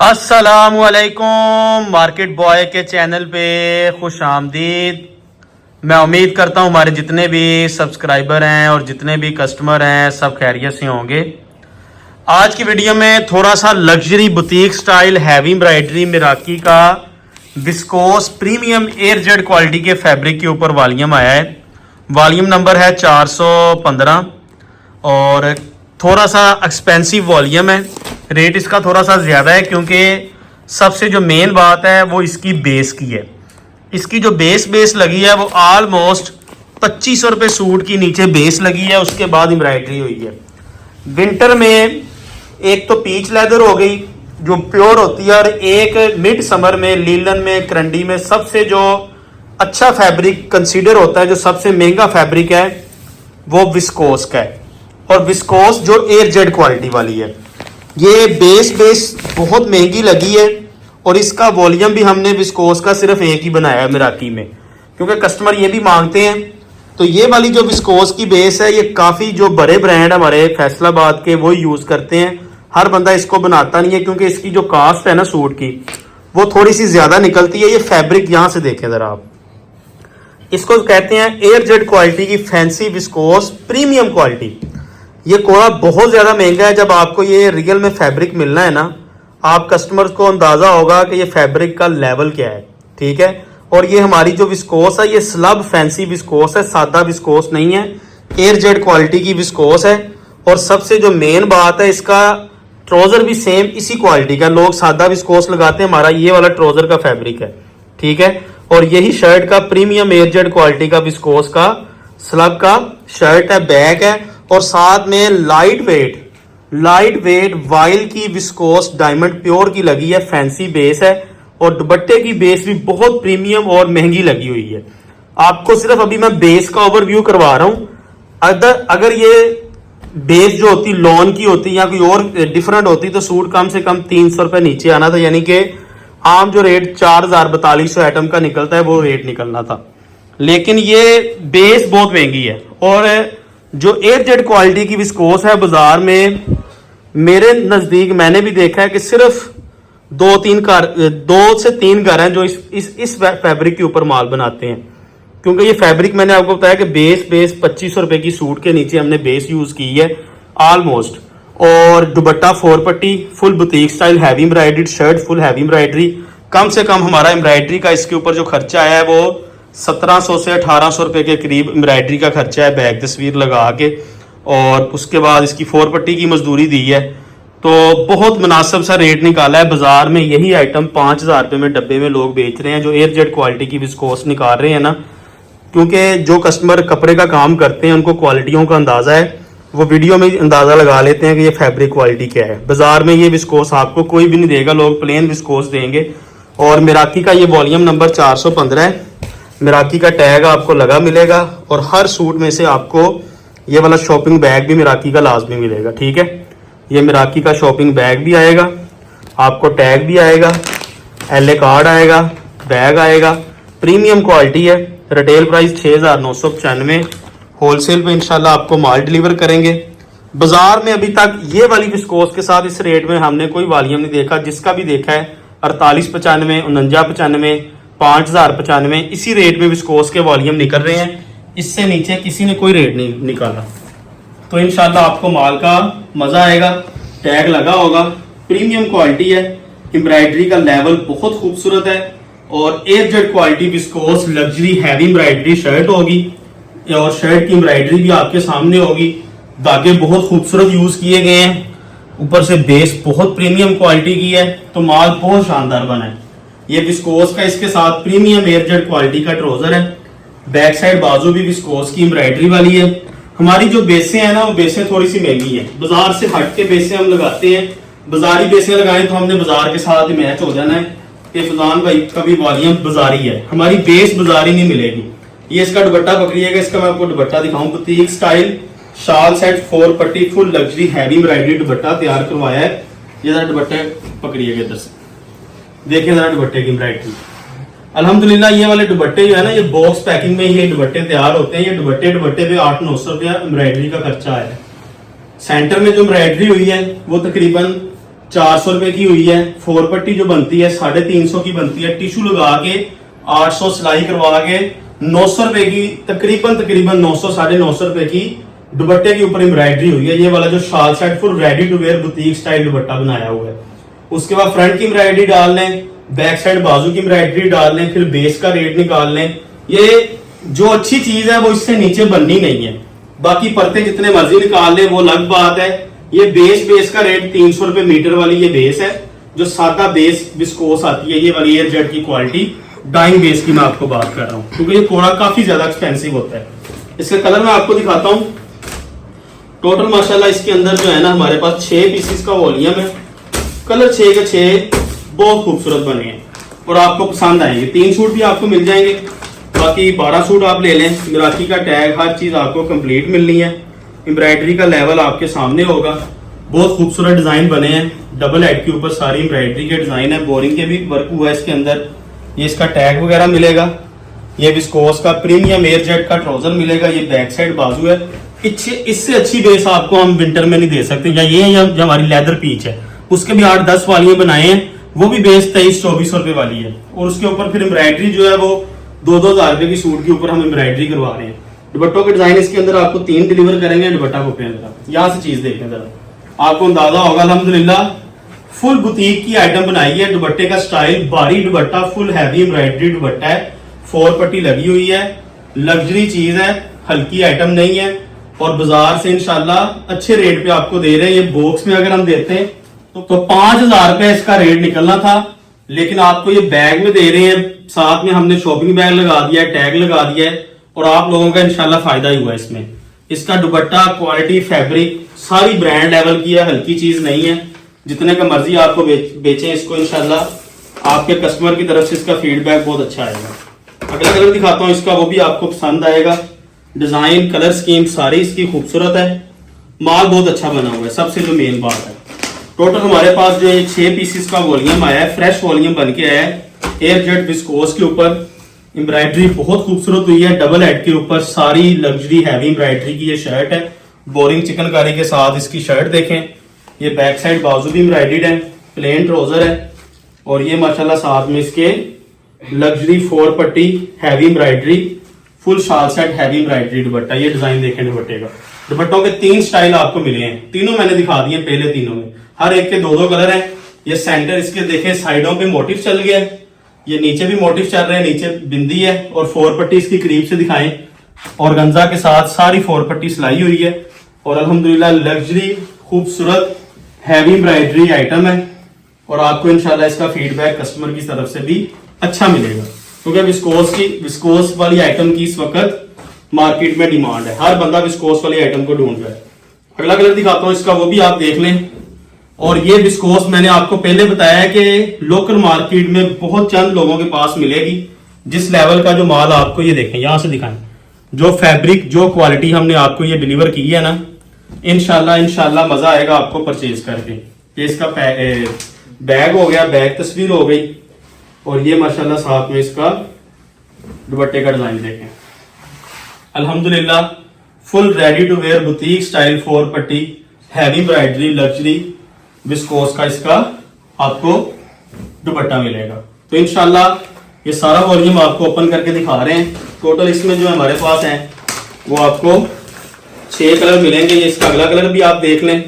अस्सलामुअलैकुम market boy के channel पे खुश आमदीद। मैं उम्मीद करता हूँ हमारे जितने भी सब्सक्राइबर हैं और जितने भी कस्टमर हैं सब खैरियत से होंगे। आज की वीडियो में थोड़ा सा luxury boutique style heavy embroidery Miraki का विस्कोस प्रीमियम एयरजेट क्वालिटी के फैब्रिक के ऊपर वॉल्यूम आया है। वॉल्यूम नंबर है 415 और थोड़ा सा एक्सपेंसिव वॉल्यूम है। रेट इसका थोड़ा सा ज़्यादा है क्योंकि सबसे जो मेन बात है वो इसकी बेस की है। इसकी जो बेस लगी है वो ऑलमोस्ट 2500 रुपये सूट की नीचे बेस लगी है, उसके बाद एम्ब्रॉयडरी हुई है। विंटर में एक तो पीच लेदर हो गई जो प्योर होती है, और एक मिड समर में लीलन में करंडी में सबसे जो अच्छा फैब्रिक कंसीडर होता है, जो सबसे महंगा फैब्रिक है वो विस्कोस का है। और विस्कोस जो एयरजेट क्वालिटी वाली है, ये बेस बहुत महंगी लगी है। और इसका वॉल्यूम भी हमने विस्कोस का सिर्फ एक ही बनाया है मिराकी में, क्योंकि कस्टमर ये भी मांगते हैं। तो ये वाली जो विस्कोस की बेस है, ये काफ़ी जो बड़े ब्रांड हमारे फैसलाबाद के वो यूज़ करते हैं। हर बंदा इसको बनाता नहीं है क्योंकि इसकी जो कास्ट है ना सूट की, वो थोड़ी सी ज़्यादा निकलती है। ये फैब्रिक यहाँ से देखें ज़रा आप, इसको कहते हैं एयरजेट क्वालिटी की फैंसी विस्कोस प्रीमियम क्वालिटी। ये कोड़ा बहुत ज़्यादा महंगा है। जब आपको ये रियल में फैब्रिक मिलना है ना, आप कस्टमर्स को अंदाज़ा होगा कि ये फैब्रिक का लेवल क्या है, ठीक है। और ये हमारी जो विस्कोस है, ये स्लब फैंसी विस्कोस है, सादा विस्कोस नहीं है, एयरजेट क्वालिटी की विस्कोस है। और सबसे जो मेन बात है, इसका ट्राउज़र भी सेम इसी क्वालिटी का। लोग सादा विस्कोस लगाते हैं, हमारा ये वाला ट्राउज़र का फैब्रिक है, ठीक है। और यही शर्ट का प्रीमियम एयरजेट क्वालिटी का विस्कोस का स्लब का शर्ट है, बैक है। और साथ में लाइट वेट वाइल की विस्कोस डायमंड प्योर की लगी है, फैंसी बेस है। और दुपट्टे की बेस भी बहुत प्रीमियम और महंगी लगी हुई है। आपको सिर्फ अभी मैं बेस का ओवरव्यू करवा रहा हूं। अगर ये बेस जो होती लॉन की होती या कोई और डिफरेंट होती तो सूट कम से कम 300 रुपये नीचे आना था, यानी कि आम जो रेट 4000-4200 आइटम का निकलता है वो रेट निकलना था। लेकिन ये बेस बहुत महंगी है। और जो एयरजेट क्वालिटी की विस्कोस है, बाजार में मेरे नज़दीक मैंने भी देखा है कि सिर्फ 2 से 3 घर हैं जो इस फैब्रिक के ऊपर माल बनाते हैं। क्योंकि ये फैब्रिक मैंने आपको बताया कि बेस 2500 रुपये की सूट के नीचे हमने बेस यूज़ की है ऑलमोस्ट। और दुपट्टा 4 पट्टी full boutique style heavy embroidery, shirt full heavy embroidery. कम से कम हमारा एम्ब्रॉयडरी का इसके ऊपर जो खर्चा आया है वो 1700 से 1800 रुपये के करीब एम्ब्रॉयडरी का खर्चा है, बैग तस्वीर लगा के। और उसके बाद इसकी 4 पट्टी की मजदूरी दी है। तो बहुत मुनासिब सा रेट निकाला है। बाजार में यही आइटम 5000 रुपये में डब्बे में लोग बेच रहे हैं, जो एयरजेट क्वालिटी की विस्कोस निकाल रहे हैं ना। क्योंकि जो कस्टमर कपड़े का काम करते हैं उनको क्वालिटियों का अंदाज़ा है, वो वीडियो में अंदाज़ा लगा लेते हैं कि ये फैब्रिक क्वालिटी क्या है। बाजार में ये विस्कोस आपको कोई भी नहीं देगा, लोग प्लेन विस्कोस देंगे। और मिराकी का ये वॉल्यूम नंबर 415 है। मिराकी का टैग आपको लगा मिलेगा। और हर सूट में से आपको ये वाला शॉपिंग बैग भी मिराकी का लाजमी मिलेगा, ठीक है। ये मिराकी का शॉपिंग बैग भी आएगा, आपको टैग भी आएगा, एलए कार्ड आएगा, बैग आएगा। प्रीमियम क्वालिटी है। रिटेल प्राइस 6995, होलसेल पे इंशाल्लाह आपको माल डिलीवर करेंगे। बाजार में अभी तक ये वाली विस्कोस के साथ इस रेट में हमने कोई वॉल्यूम नहीं देखा। जिसका भी देखा है 4895, 4995, 5095, इसी रेट में विस्कोस के वॉल्यूम निकल रहे हैं। इससे नीचे किसी ने कोई रेट नहीं निकाला। तो इंशाल्लाह आपको माल का मजा आएगा। टैग लगा होगा, प्रीमियम क्वालिटी है, एम्ब्रॉयडरी का लेवल बहुत खूबसूरत है। और airjet quality viscose luxury heavy embroidery shirt होगी। और शर्ट की एम्ब्रॉयडरी भी आपके सामने होगी। धागे बहुत खूबसूरत यूज किए गए हैं, ऊपर से बेस बहुत प्रीमियम क्वालिटी की है। तो माल बहुत शानदार बना है। ये विस्कोस का इसके साथ प्रीमियम एयरजेट क्वालिटी का ट्राउजर है। बैक साइड बाजू भी विस्कोस की एम्ब्रॉयडरी वाली है। हमारी जो बेसें हैं ना, वो बेसें थोड़ी सी महंगी है। बाजार से हट के बेसें हम लगाते हैं। बाजारी बेसें लगाएं तो हमने बाजार के साथ ही मैच हो जाना है कि फजान भाई का भी वॉल्यूम बाजारी है, हमारी बेस बाजारी नहीं मिलेगी। ये इसका दुपट्टा पकड़िएगा। इसका मैं आपको दुपट्टा दिखाऊं। बुटीक स्टाइल शाल सेट 4 पट्टी फुल लग्जरी हैवी एम्ब्रॉयडरी दुपट्टा तैयार करवाया है। ये जरा दुपट्टे पकड़िएगा इधर से, देखिए जरा दुपट्टे की एम्ब्रॉयडरी। अल्हम्दुलिल्लाह ये वाले दुपट्टे जो है ना, ये बॉक्स पैकिंग में ये दुपट्टे तैयार होते हैं। ये दुपट्टे पे 800-900 रुपया एम्ब्रॉयडरी का खर्चा है। सेंटर में जो एम्ब्रॉयडरी हुई है वो तकरीबन 400 रुपए की हुई है। 4 पट्टी जो बनती है 350 की बनती है। टिश्यू लगा के 800 सिलाई करवा के 900 रुपए की तकरीबन 900 950 रुपए की दुपट्टे के ऊपर एम्ब्रॉयडरी हुई है। ये वाला जो shawl set full ready to wear boutique style dupatta बनाया हुआ है। उसके बाद फ्रंट की एम्ब्रॉयडरी डाल लें, बैक साइड बाजू की एम्ब्रॉयडरी डाल लें, फिर बेस का रेट निकाल लें। ये जो अच्छी चीज है वो इससे नीचे बननी नहीं है। बाकी परतें जितने मर्जी निकाल लें वो अलग बात है। ये बेस का रेट 300 रुपए मीटर वाली ये बेस है। जो सादा बेस विस्कोस आती है ये वाली एयर जेट की क्वालिटी, डाइंग बेस की मैं आपको बात कर रहा हूँ, क्योंकि ये कोड़ा काफी ज्यादा एक्सपेंसिव होता है। इसका कलर मैं आपको दिखाता हूँ। टोटल माशाल्लाह इसके अंदर जो है ना हमारे पास 6 पीसेस का वॉल्यूम है। कलर 6 के 6 बहुत खूबसूरत बने हैं और आपको पसंद आएंगे। 3 सूट भी आपको मिल जाएंगे, बाकी 12 सूट आप ले लें। मिराकी का टैग हर चीज आपको कंप्लीट मिलनी है। एम्ब्रॉयडरी का लेवल आपके सामने होगा। बहुत खूबसूरत डिजाइन बने हैं। डबल हेड के ऊपर सारी एम्ब्रॉयडरी के डिजाइन है। बोरिंग के भी वर्क हुआ है इसके अंदर। ये इसका टैग वगैरह मिलेगा। ये विस्कोस का प्रीमियम एयर जेट का ट्राउजर मिलेगा। ये बैक साइड बाजू है। इससे अच्छी बेस आपको हम विंटर में नहीं दे सकते। या ये या जो हमारी लेदर पीच है उसके भी 8-10 वालियां बनाए हैं, वो भी बेस 2300-2400 रुपए वाली है। और उसके ऊपर फिर एम्ब्रॉयडरी जो है वो 2-2 हजार रुपए की सूट के ऊपर हम एम्ब्रॉयडरी करवा रहे हैं। दुपट्टों के डिजाइन इसके अंदर आपको 3 डिलीवर करेंगे। दुपट्टा को यहाँ से चीज देखें जरा, आपको अंदाजा होगा। अल्हम्दुलिल्लाह फुल बुटीक की आइटम बनाई है। दुपट्टे का स्टाइल बारी दुपट्टा, फुल हैवी एम्ब्रॉयडरी दुपट्टा है। 4 पट्टी लगी हुई है। लग्जरी चीज है, हल्की आइटम नहीं है। और बाजार से इंशाल्लाह अच्छे रेट पे आपको दे रहे हैं। ये बॉक्स में अगर हम देते हैं तो 5000 रुपए इसका रेट निकलना था, लेकिन आपको ये बैग में दे रहे हैं। साथ में हमने शॉपिंग बैग लगा दिया है, टैग लगा दिया है और आप लोगों का इंशाल्लाह फायदा ही हुआ इसमें। इसका दुपट्टा क्वालिटी फैब्रिक सारी ब्रांड लेवल की है, हल्की चीज नहीं है। जितने का मर्जी आपको बेचें इसको, इंशाल्लाह आपके कस्टमर की तरफ से इसका फीडबैक बहुत अच्छा आएगा। अगला कलर दिखाता हूँ इसका, वो भी आपको पसंद आएगा। डिजाइन कलर स्कीम सारी इसकी खूबसूरत है। माल बहुत अच्छा बना हुआ है, सबसे जो मेन बात है। टोटल हमारे पास जो 6 पीसेस का वॉल्यूम आया है, फ्रेश वॉल्यूम बन के आया है। एयर जेट विस्कोस के ऊपर एम्ब्रॉयडरी बहुत खूबसूरत हुई है। डबल हेड के ऊपर सारी लग्जरी हैवी एम्ब्रॉयडरी की ये शर्ट है। बोरिंग चिकनकारी के साथ इसकी शर्ट देखें। ये बैक साइड बाजू भी एम्ब्रॉयडर्ड है। प्लेन ट्राउजर है और ये माशाल्लाह साथ में इसके लग्जरी 4 पट्टी हैवी एम्ब्रॉयडरी, फुल शाल सेट हैवी एम्ब्रॉयडरी दुपट्टा। ये डिजाइन देखें दुपट्टे का। दुपट्टों के 3 स्टाइल आपको मिले हैं। तीनों मैंने दिखा दिए पहले तीनों में। हर एक के 2-2 कलर हैं। ये सेंटर इसके देखें, साइडों पे मोटिव चल गया है। ये नीचे भी मोटिव चल रहे हैं, नीचे बिंदी है। और 4 पट्टी इसकी करीब से दिखाएं। और गंजा के साथ सारी 4 पट्टी सिलाई हुई है। और अल्हम्दुलिल्लाह लग्जरी खूबसूरत हैवी एम्ब्रॉयडरी आइटम है। और आपको इंशाल्लाह इसका फीडबैक कस्टमर की तरफ से भी अच्छा मिलेगा, क्योंकि विस्कोस वाली आइटम की इस वक्त मार्केट में डिमांड है। हर बंदा विस्कोस वाली आइटम को ढूंढ रहा है। अगला कलर दिखाता हूं इसका, वो भी आप देख लें। और ये विस्कोस मैंने आपको पहले बताया कि लोकल मार्केट में बहुत चंद लोगों के पास मिलेगी। जिस लेवल का जो माल आपको ये देखें, यहां से दिखाएं, जो फैब्रिक जो क्वालिटी हमने आपको ये डिलीवर की है ना, इंशाल्लाह मजा आएगा आपको परचेज करके। ये इसका बैग हो गया, बैग तस्वीर हो गई। और ये माशाल्लाह साथ में इसका दुपट्टे का डिजाइन देखें। अल्हम्दुलिल्लाह full ready to wear boutique style 4 पट्टी हैवी एम्ब्रॉयडरी लग्जरी विस्कोस का इसका आपको दुपट्टा मिलेगा। तो इंशाल्लाह ये सारा वॉल्यूम आपको ओपन करके दिखा रहे हैं। टोटल इसमें जो हमारे पास है वो आपको 6 कलर मिलेंगे। ये इसका अगला कलर भी आप देख लें।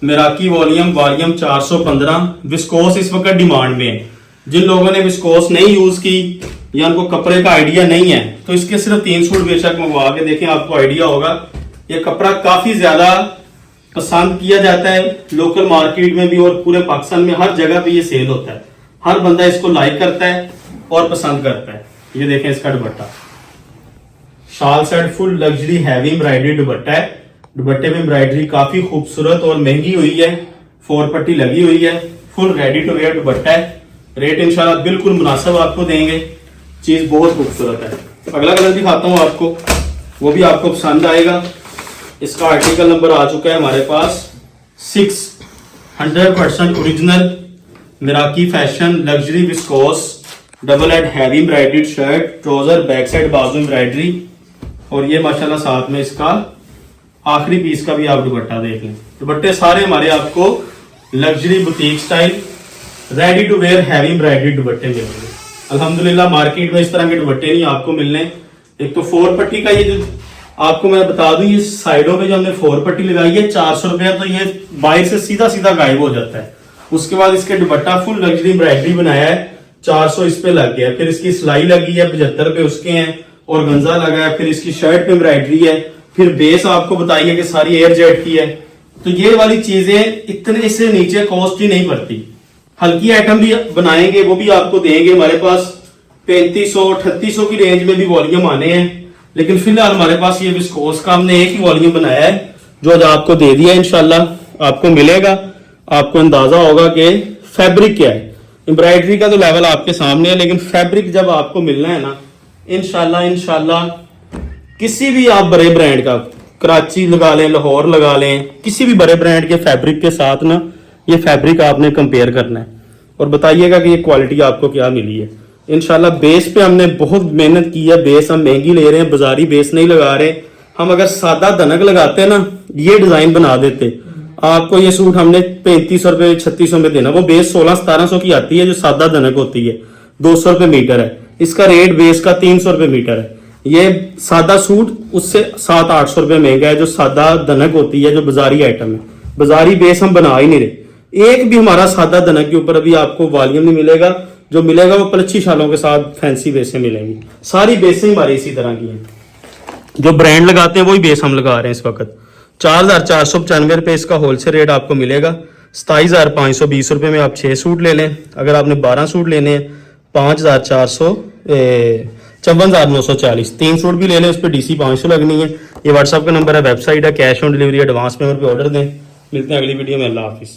मिराकी वॉल्यूम 415 विस्कोस इस वक्त डिमांड में है। जिन लोगों ने विस्कोस नहीं यूज की या उनको कपड़े का आइडिया नहीं है, तो इसके सिर्फ 3 सूट बेशक मंगवा के देखें, आपको आइडिया होगा। ये कपड़ा काफी ज्यादा पसंद किया जाता है लोकल मार्केट में भी और पूरे पाकिस्तान में हर जगह पे ये सेल होता है। हर बंदा इसको लाइक करता है और पसंद करता है। ये देखें इसका dupatta, shawl set full luxury heavy embroidery dupatta है। दुपट्टे में एम्ब्रॉयडरी काफी खूबसूरत और महंगी हुई है। 4 पट्टी लगी हुई है। Full ready to wear dupatta है। रेट इंशाल्लाह बिल्कुल मुनासिब आपको देंगे। चीज बहुत खूबसूरत है। अगला कलर दिखाता हूं आपको, वो भी आपको पसंद आएगा। इसका आर्टिकल नंबर आ चुका है हमारे पास 6। 100% original Miraki fashion luxury viscose double head heavy embroidered shirt, trouser, back side बाजू एम्ब्रॉयडरी। और ये माशाल्लाह साथ में इसका आखिरी पीस का भी आप दुपट्टा देख लें। दुपट्टे सारे हमारे आपको luxury boutique style ready to wear heavy embroidery दुपट्टे मिलेंगे। अल्हम्दुलिल्लाह मार्केट में इस तरह के दुपट्टे नहीं आपको मिलने। एक तो 4 पट्टी का ये जो आपको मैं बता दूं, ये साइडों पे जो हमने 4 पट्टी लगाई है 400 रुपया, तो ये बाहर से सीधा सीधा गायब हो जाता है। उसके बाद इसके दुपट्टा फुल लग्जरी एम्ब्रॉयडरी बनाया है, 400 इस पे लग गया। फिर इसकी सिलाई लगी है 75 पे उसके हैं, और गंजा लगा है। फिर इसकी शर्ट पे एम्ब्रॉयडरी है। फिर बेस आपको बताइए कि सारी एयर जेट की है। तो ये वाली चीजें इतने से नीचे कॉस्ट ही नहीं पड़ती। हल्की आइटम भी बनाएंगे, वो भी आपको देंगे। हमारे पास 3500-3800 की रेंज में भी वॉल्यूम आने हैं, लेकिन फिलहाल हमारे पास ये विस्कोस का हमने एक ही वॉल्यूम बनाया है, जो आज आपको दे दिया। इंशाल्लाह आपको मिलेगा, आपको अंदाजा होगा कि फैब्रिक क्या है। एम्ब्रॉयडरी का तो लेवल आपके सामने है, लेकिन फैब्रिक जब आपको मिलना है ना, इंशाल्लाह किसी भी आप बड़े ब्रांड का, कराची लगा लें, लाहौर लगा लें, किसी भी बड़े ब्रांड के फैब्रिक के साथ ना ये फैब्रिक आपने कंपेयर करना है और बताइएगा कि ये क्वालिटी आपको क्या मिली है। इंशाल्लाह बेस पे हमने बहुत मेहनत की है। बेस हम महंगी ले रहे हैं, बाजारी बेस नहीं लगा रहे। हम अगर सादा धनक लगाते ना, ये डिजाइन बना देते, आपको ये सूट हमने 3500 रुपए 3600 में देना। वो बेस 1600-1700 की आती है जो सादा धनक होती है, 200 रुपए मीटर है। इसका रेट बेस का 300 रुपए मीटर है। ये सादा सूट उससे 700-800 रुपए महंगा है, जो सादा धनक होती है, जो बाजारी आइटम है। बाजारी बेस हम बना ही नहीं रहे। एक भी हमारा सादा धनक के ऊपर अभी आपको वॉल्यूम नहीं मिलेगा। जो मिलेगा वो पलच्छी शालों के साथ फैंसी बेसें मिलेंगी। सारी बेसें हमारी इसी तरह की हैं। जो ब्रांड लगाते हैं वही बेस हम लगा रहे हैं इस वक्त। 4495 रुपए इसका होलसेल रेट आपको मिलेगा। 27520 रुपए में आप 6 सूट ले लें। अगर आपने 12 सूट लेने हैं 54,940, 3 सूट भी ले लें, उस पर DC 500 लगनी है। ये व्हाट्सएप का नंबर है, वेबसाइट है, cash on delivery advance payment पे ऑर्डर दें। मिलते हैं अगली वीडियो में। अल्लाह हाफिज़।